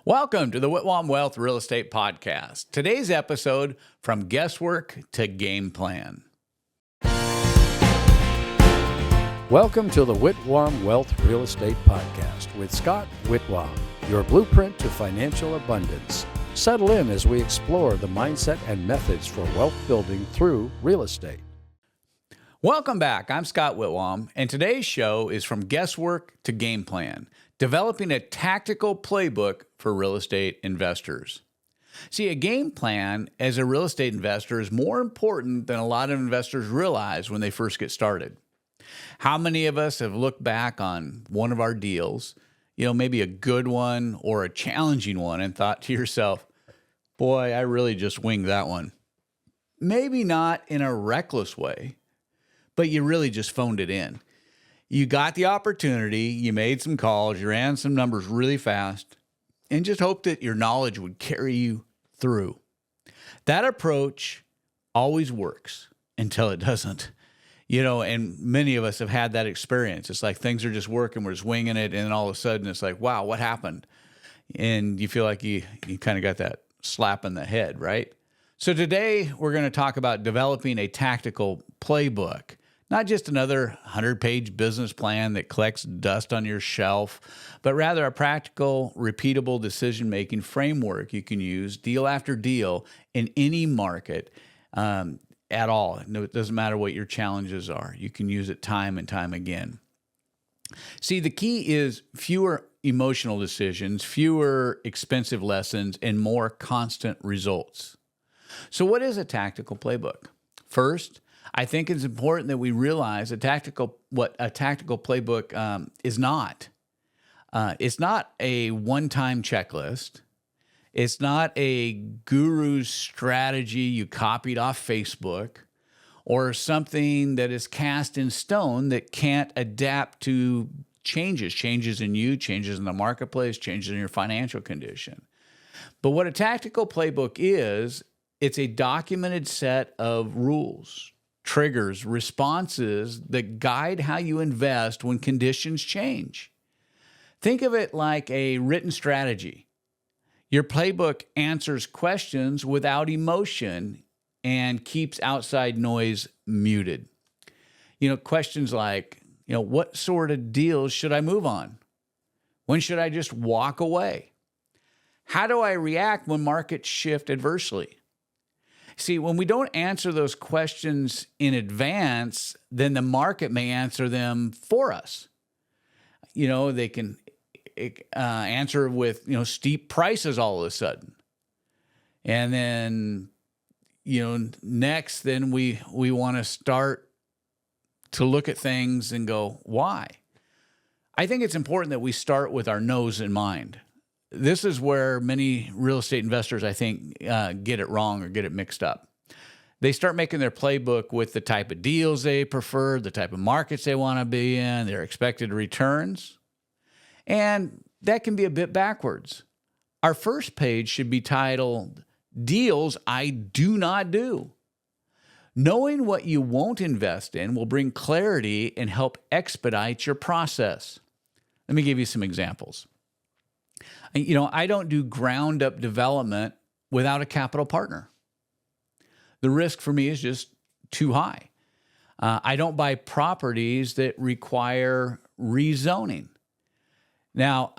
Welcome to the Whitwam Wealth Real Estate Podcast. Today's episode, From Guesswork to Game Plan. Welcome to the Whitwam Wealth Real Estate Podcast with Scott Whitwam, your blueprint to financial abundance. Settle in as we explore the mindset and methods for wealth building through real estate. Welcome back. I'm Scott Whitwam, and today's show is From Guesswork to Game Plan, developing a tactical playbook for real estate investors. See, a game plan as a real estate investor is more important than a lot of investors realize when they first get started. How many of us have looked back on one of our deals, maybe a good one or a challenging one, and thought to yourself, boy, I really just winged that one. Maybe not in a reckless way, but you really just phoned it in. You got the opportunity, you made some calls, you ran some numbers really fast, and just hoped that your knowledge would carry you through. That approach always works until it doesn't. And many of us have had that experience. It's like things are just working, we're just winging it, and then all of a sudden it's like, wow, what happened? And you feel like you kind of got that slap in the head, right? So today we're going to talk about developing a tactical playbook. Not just another 100-page business plan that collects dust on your shelf, but rather a practical, repeatable decision-making framework you can use deal after deal in any market at all. No, it doesn't matter what your challenges are. You can use it time and time again. See, the key is fewer emotional decisions, fewer expensive lessons, and more constant results. So what is a tactical playbook? First, I think it's important that we realize what a tactical playbook is not. It's not a one-time checklist. It's not a guru's strategy you copied off Facebook or something that is cast in stone that can't adapt to changes in you, changes in the marketplace, changes in your financial condition. But what a tactical playbook is, it's a documented set of rules, triggers, responses that guide how you invest when conditions change. Think of it like a written strategy. Your playbook answers questions without emotion and keeps outside noise muted. Questions like, what sort of deals should I move on? When should I just walk away? How do I react when markets shift adversely? See, when we don't answer those questions in advance, then the market may answer them for us. They can answer with, steep prices all of a sudden. And then, next, then we want to start to look at things and go, why? I think it's important that we start with our nose in mind. This is where many real estate investors, I think, get it wrong or get it mixed up. They start making their playbook with the type of deals they prefer, the type of markets they want to be in, their expected returns. And that can be a bit backwards. Our first page should be titled, Deals I Do Not Do. Knowing what you won't invest in will bring clarity and help expedite your process. Let me give you some examples. I don't do ground-up development without a capital partner. The risk for me is just too high. I don't buy properties that require rezoning. Now,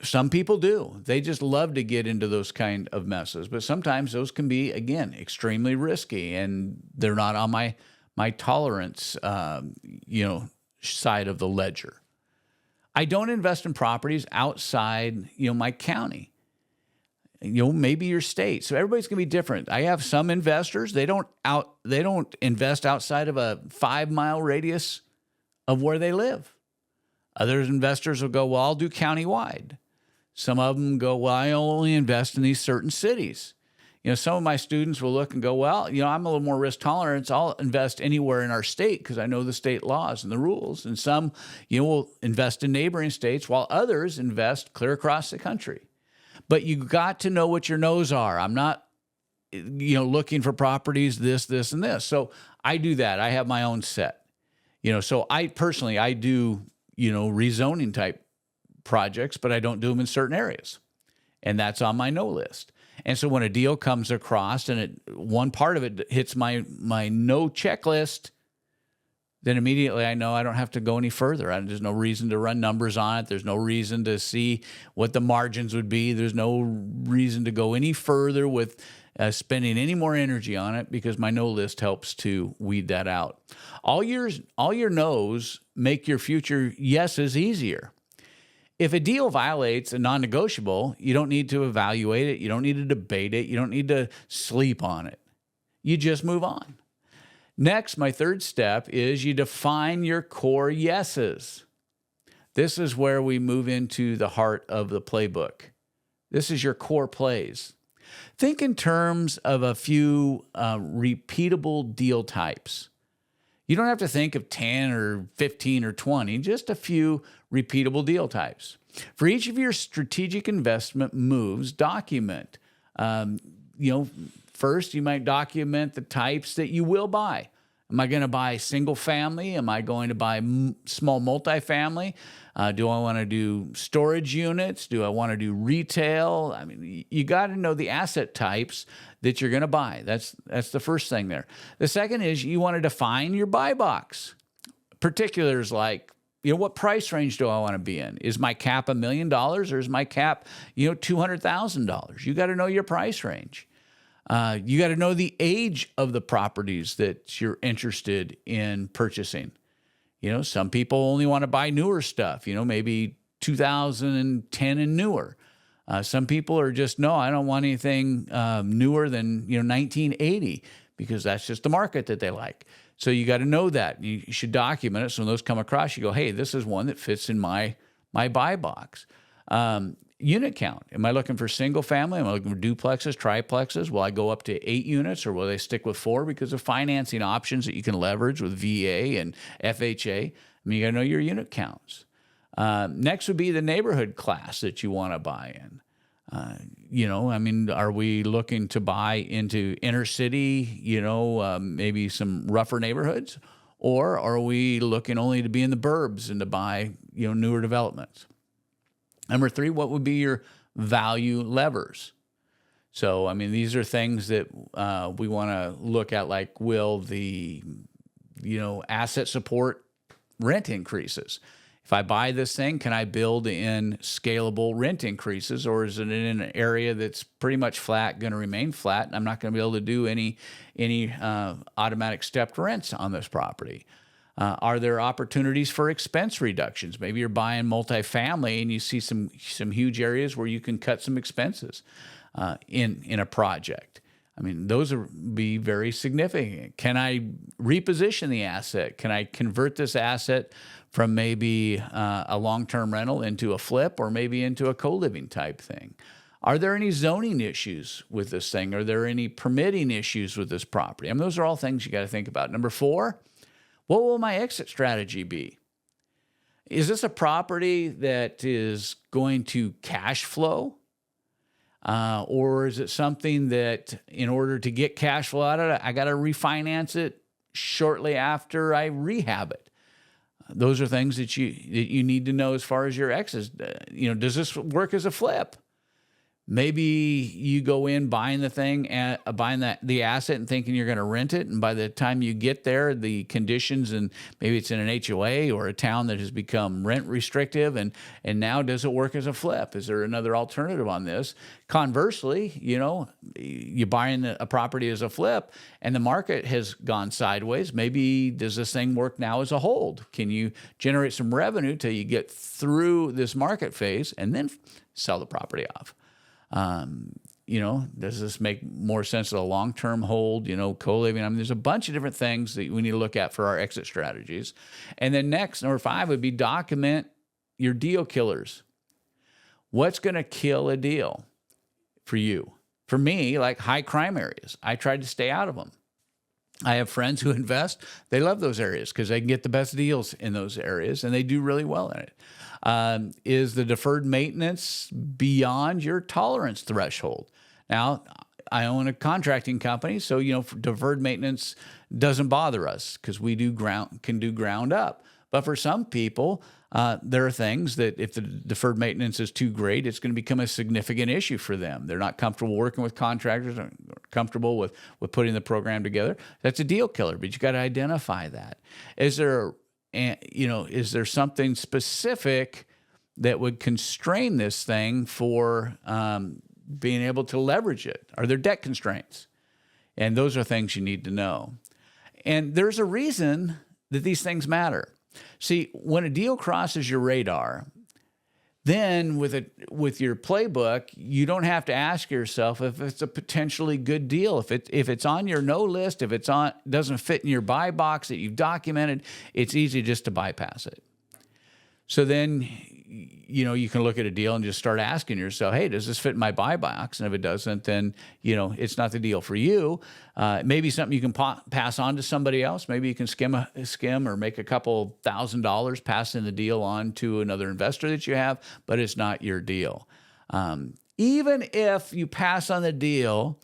some people do. They just love to get into those kind of messes, but sometimes those can be, again, extremely risky, and they're not on my tolerance, side of the ledger. I don't invest in properties outside, my county, maybe your state. So everybody's going to be different. I have some investors, they don't invest outside of a 5-mile radius of where they live. Other investors will go, well, I'll do countywide. Some of them go, well, I only invest in these certain cities. Some of my students will look and go, well, I'm a little more risk tolerant. I'll invest anywhere in our state because I know the state laws and the rules. And some, will invest in neighboring states while others invest clear across the country. But you got to know what your no's are. I'm not, looking for properties, this, and this. So I do that. I have my own set. So I do, rezoning type projects, but I don't do them in certain areas. And that's on my no list. And so when a deal comes across and one part of it hits my no checklist, then immediately I know I don't have to go any further. There's no reason to run numbers on it. There's no reason to see what the margins would be. There's no reason to go any further with spending any more energy on it, because my no list helps to weed that out. All your no's make your future yeses easier. If a deal violates a non-negotiable, you don't need to evaluate it. You don't need to debate it. You don't need to sleep on it. You just move on. Next, my third step is you define your core yeses. This is where we move into the heart of the playbook. This is your core plays. Think in terms of a few repeatable deal types. You don't have to think of 10 or 15 or 20, just a few repeatable deal types. For each of your strategic investment moves, document. First, you might document the types that you will buy. Am I going to buy single family? Am I going to buy small multifamily? Do I want to do storage units? Do I want to do retail? I mean, you got to know the asset types that you're going to buy. That's the first thing there. The second is you want to define your buy box. Particulars like, what price range do I want to be in? Is my cap $1 million or is my cap, $200,000? You got to know your price range. You got to know the age of the properties that you're interested in purchasing. Some people only want to buy newer stuff, maybe 2010 and newer. Some people are just, no, I don't want anything newer than 1980, because that's just the market that they like. So you got to know that. You should document it. So when those come across, you go, hey, this is one that fits in my buy box. Unit count. Am I looking for single family? Am I looking for duplexes, triplexes? Will I go up to 8 units, or will they stick with 4 because of financing options that you can leverage with VA and FHA? You got to know your unit counts. Next would be the neighborhood class that you want to buy in. Are we looking to buy into inner city, maybe some rougher neighborhoods? Or are we looking only to be in the burbs and to buy, newer developments? Number 3, what would be your value levers? So, these are things that we want to look at, like, will the, asset support rent increases? If I buy this thing, can I build in scalable rent increases, or is it in an area that's pretty much flat, going to remain flat, and I'm not going to be able to do any automatic stepped rents on this property? Are there opportunities for expense reductions? Maybe you're buying multifamily and you see some huge areas where you can cut some expenses in a project. Those would be very significant. Can I reposition the asset? Can I convert this asset from maybe a long-term rental into a flip, or maybe into a co-living type thing? Are there any zoning issues with this thing? Are there any permitting issues with this property? Those are all things you got to think about. Number 4, what will my exit strategy be? Is this a property that is going to cash flow? Or is it something that, in order to get cash flow out of it, I got to refinance it shortly after I rehab it? Those are things that you need to know as far as your exits. Does this work as a flip? Maybe you go in buying the thing, buying the asset and thinking you're going to rent it. And by the time you get there, the conditions, and maybe it's in an HOA or a town that has become rent restrictive. And now, does it work as a flip? Is there another alternative on this? Conversely, you're buying a property as a flip and the market has gone sideways. Maybe does this thing work now as a hold? Can you generate some revenue till you get through this market phase and then sell the property off? Does this make more sense as a long-term hold, co-living? There's a bunch of different things that we need to look at for our exit strategies. And then next, number 5 would be document your deal killers. What's going to kill a deal for you? For me, like high crime areas, I tried to stay out of them. I have friends who invest. They love those areas because they can get the best deals in those areas, and they do really well in it. Is the deferred maintenance beyond your tolerance threshold? Now, I own a contracting company, so deferred maintenance doesn't bother us because we can do ground up. But for some people, there are things that if the deferred maintenance is too great, it's going to become a significant issue for them. They're not comfortable working with contractors, or comfortable with putting the program together. That's a deal killer, but you got to identify that. Is there something specific that would constrain this thing for being able to leverage it? Are there debt constraints? And those are things you need to know. And there's a reason that these things matter. See, when a deal crosses your radar, then with your playbook, you don't have to ask yourself if it's a potentially good deal. If it's on your no list, if doesn't fit in your buy box that you've documented, it's easy just to bypass it. So then, you can look at a deal and just start asking yourself, hey, does this fit in my buy box? And if it doesn't, then, it's not the deal for you. Maybe something you can pass on to somebody else. Maybe you can skim or make a couple $1,000 passing the deal on to another investor that you have, but it's not your deal. Even if you pass on the deal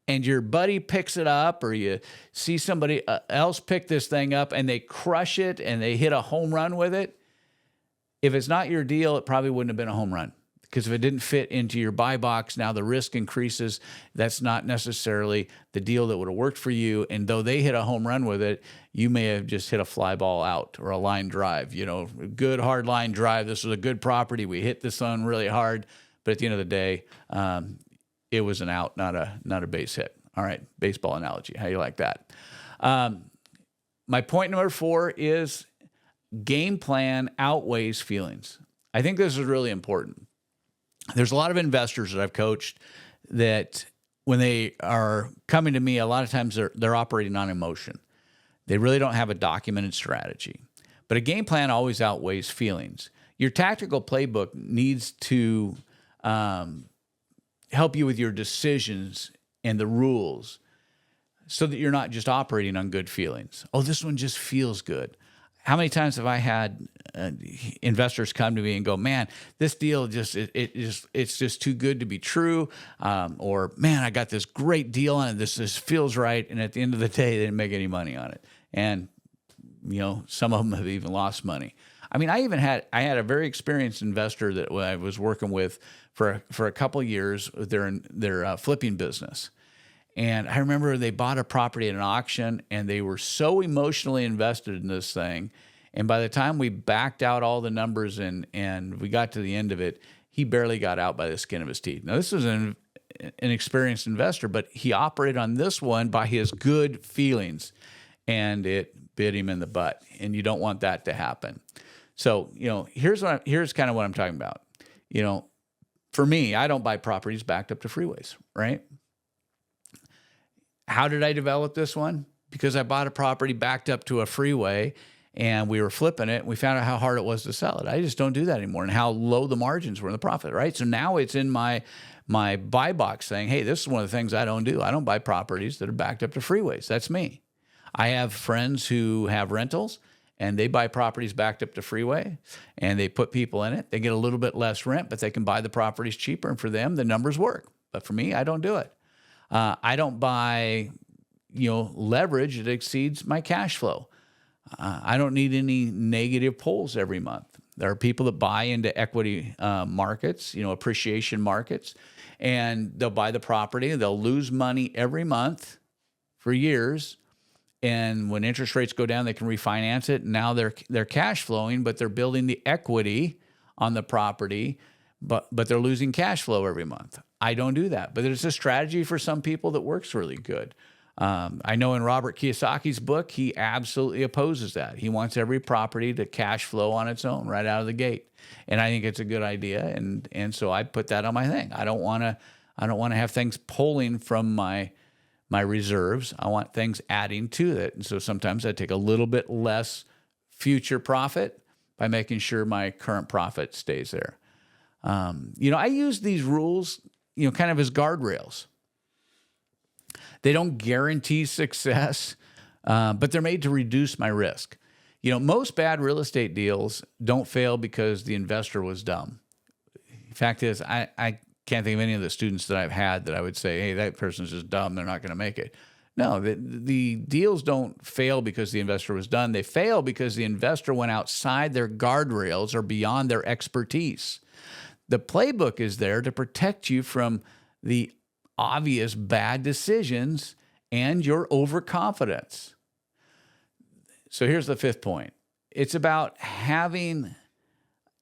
and your buddy picks it up, or you see somebody else pick this thing up and they crush it and they hit a home run with it, if it's not your deal, it probably wouldn't have been a home run, because if it didn't fit into your buy box, now the risk increases. That's not necessarily the deal that would have worked for you. And though they hit a home run with it, you may have just hit a fly ball out or a line drive, good hard line drive. This was a good property. We hit this one really hard. But at the end of the day, it was an out, not a base hit. All right, baseball analogy. How you like that? My point number 4 is game plan outweighs feelings. I think this is really important. There's a lot of investors that I've coached that when they are coming to me, a lot of times they're operating on emotion. They really don't have a documented strategy. But a game plan always outweighs feelings. Your tactical playbook needs to help you with your decisions and the rules so that you're not just operating on good feelings. Oh, this one just feels good. How many times have I had investors come to me and go, man, this deal it's just too good to be true. Or, man, I got this great deal on it. This feels right. And at the end of the day, they didn't make any money on it. And, some of them have even lost money. I mean, I had a very experienced investor that I was working with for a couple of years with their flipping business. And I remember they bought a property at an auction, and they were so emotionally invested in this thing. And by the time we backed out all the numbers and we got to the end of it, he barely got out by the skin of his teeth. Now, this was an experienced investor, but he operated on this one by his good feelings, and it bit him in the butt. And you don't want that to happen. So, here's kind of what I'm talking about. For me, I don't buy properties backed up to freeways, right? How did I develop this one? Because I bought a property backed up to a freeway, and we were flipping it, and we found out how hard it was to sell it. I just don't do that anymore, and how low the margins were in the profit, right? So now it's in my buy box saying, hey, this is one of the things I don't do. I don't buy properties that are backed up to freeways. That's me. I have friends who have rentals, and they buy properties backed up to freeway, and they put people in it. They get a little bit less rent, but they can buy the properties cheaper, and for them, the numbers work. But for me, I don't do it. I don't buy, leverage that exceeds my cash flow. I don't need any negative pulls every month. There are people that buy into equity markets, appreciation markets, and they'll buy the property. They'll lose money every month for years. And when interest rates go down, they can refinance it. Now they're cash flowing, but they're building the equity on the property, but they're losing cash flow every month. I don't do that, but there's a strategy for some people that works really good. I know in Robert Kiyosaki's book, he absolutely opposes that. He wants every property to cash flow on its own right out of the gate, and I think it's a good idea. And so I put that on my thing. I don't want to have things pulling from my reserves. I want things adding to it, and so sometimes I take a little bit less future profit by making sure my current profit stays there. I use these rules, kind of as guardrails. They don't guarantee success, but they're made to reduce my risk. Most bad real estate deals don't fail because the investor was dumb. The fact is, I can't think of any of the students that I've had that I would say, hey, that person's just dumb. They're not going to make it. No, the deals don't fail because the investor was done. They fail because the investor went outside their guardrails or beyond their expertise. The playbook is there to protect you from the obvious bad decisions and your overconfidence. So here's the fifth point. It's about having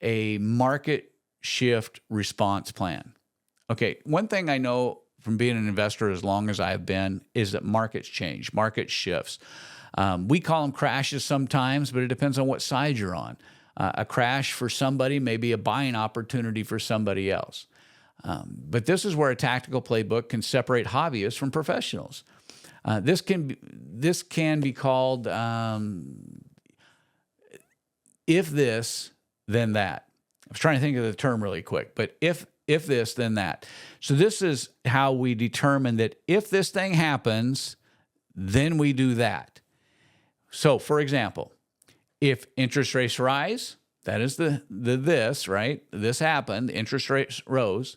a market shift response plan. Okay, one thing I know from being an investor as long as I've been is that markets change, market shifts. We call them crashes sometimes, but it depends on what side you're on. A crash for somebody may be a buying opportunity for somebody else. But this is where a tactical playbook can separate hobbyists from professionals. This can be called if this, then that. I was trying to think of the term really quick, but if this, then that. So this is how we determine that if this thing happens, then we do that. So, for example, if interest rates rise, that is the this, right? This happened, interest rates rose,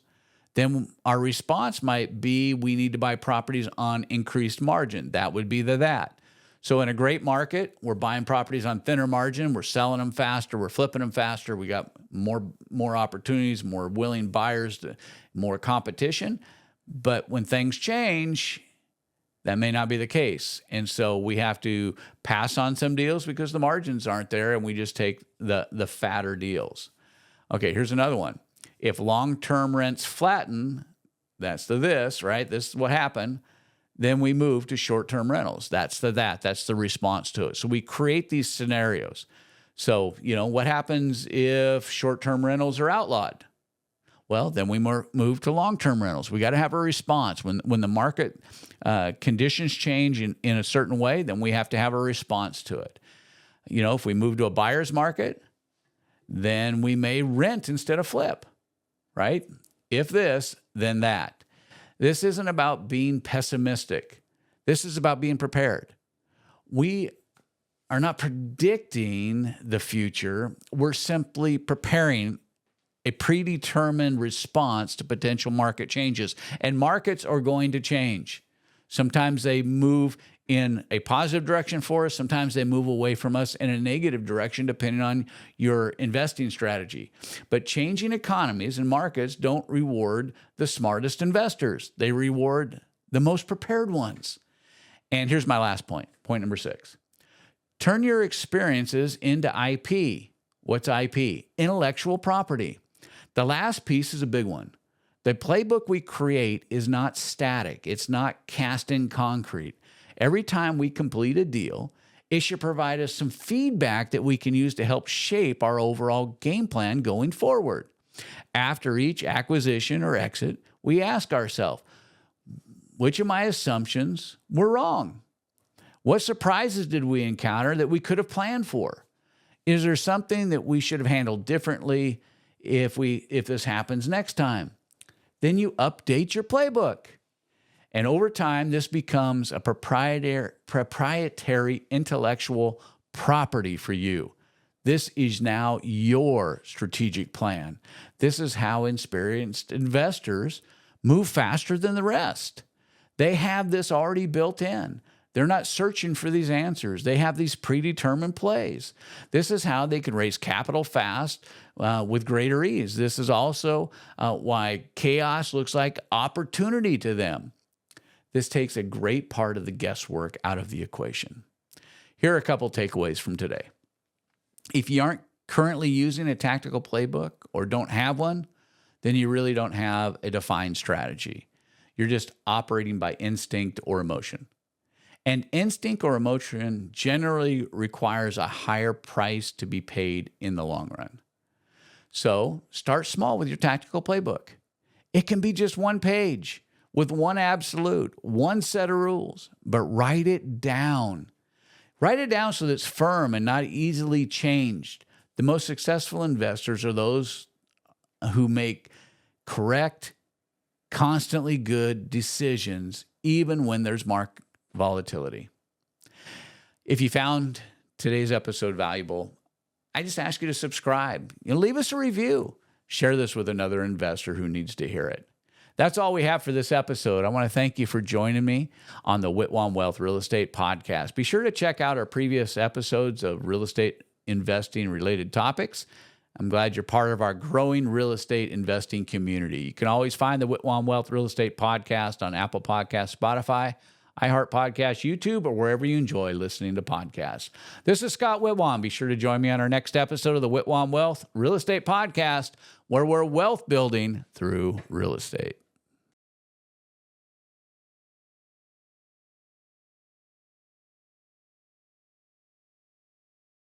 then our response might be we need to buy properties on increased margin. That would be the that. So in a great market, we're buying properties on thinner margin, we're selling them faster, we're flipping them faster, we got more opportunities, more willing buyers, more competition. But when things change, that may not be the case. And so we have to pass on some deals because the margins aren't there and we just take the fatter deals. Okay, here's another one. If long-term rents flatten, that's the this, right? This is what happened. Then we move to short-term rentals. That's the that. That's the response to it. So we create these scenarios. So, what happens if short-term rentals are outlawed? Well, then we move to long-term rentals. We got to have a response. When the market conditions change in a certain way, then we have to have a response to it. If we move to a buyer's market, then we may rent instead of flip, right? If this, then that. This isn't about being pessimistic. This is about being prepared. We are not predicting the future. We're simply preparing a predetermined response to potential market changes. And markets are going to change. Sometimes they move in a positive direction for us. Sometimes they move away from us in a negative direction, depending on your investing strategy. But changing economies and markets don't reward the smartest investors. They reward the most prepared ones. And here's my last point, point number 6. Turn your experiences into IP. What's IP? Intellectual property. The last piece is a big one. The playbook we create is not static. It's not cast in concrete. Every time we complete a deal, it should provide us some feedback that we can use to help shape our overall game plan going forward. After each acquisition or exit, we ask ourselves, which of my assumptions were wrong? What surprises did we encounter that we could have planned for? Is there something that we should have handled differently if this happens next time? Then you update your playbook. And over time, this becomes a proprietary intellectual property for you. This is now your strategic plan. This is how experienced investors move faster than the rest. They have this already built in. They're not searching for these answers. They have these predetermined plays. This is how they can raise capital fast with greater ease. This is also why chaos looks like opportunity to them. This takes a great part of the guesswork out of the equation. Here are a couple takeaways from today. If you aren't currently using a tactical playbook or don't have one, then you really don't have a defined strategy. You're just operating by instinct or emotion. And instinct or emotion generally requires a higher price to be paid in the long run. So start small with your tactical playbook. It can be just one page with one absolute, one set of rules, but write it down. Write it down so that it's firm and not easily changed. The most successful investors are those who make correct, constantly good decisions, even when there's market volatility. If you found today's episode valuable, I just ask you to subscribe. Leave us a review. Share this with another investor who needs to hear it. That's all we have for this episode. I want to thank you for joining me on the Whitwam Wealth Real Estate Podcast. Be sure to check out our previous episodes of real estate investing related topics. I'm glad you're part of our growing real estate investing community. You can always find the Whitwam Wealth Real Estate Podcast on Apple Podcasts, Spotify, iHeart Podcasts, YouTube, or wherever you enjoy listening to podcasts. This is Scott Whitwam. Be sure to join me on our next episode of the Whitwam Wealth Real Estate Podcast, where we're wealth building through real estate.